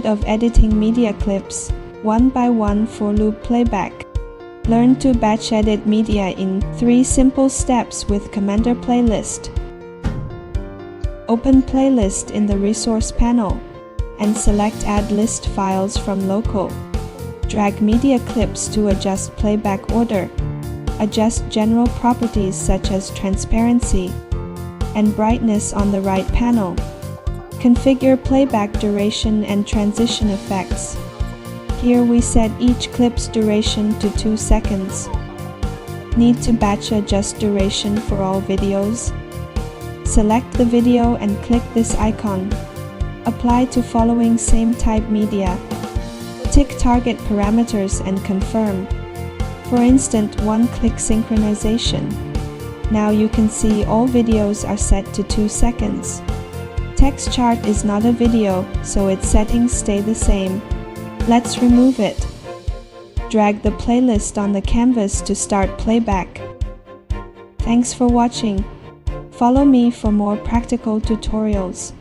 Method of editing media clips, 1 by 1 for loop playback. Learn to batch edit media in 3 simple steps with Kommander playlist. Open playlist in the resource panel and select add list files from local. Drag media clips to adjust playback order. Adjust general properties such as transparency and brightness on the right panel. Configure playback duration and transition effects. Here we set each clip's duration to 2 seconds. Need to batch adjust duration for all videos? Select the video and click this icon. Apply to following same type media. Tick target parameters and confirm. For instant one-click synchronization. Now you can see all videos are set to 2 seconds. Text chart is not a video, so its settings stay the same. Let's remove it. Drag the playlist on the canvas to start playback. Thanks for watching. Follow me for more practical tutorials.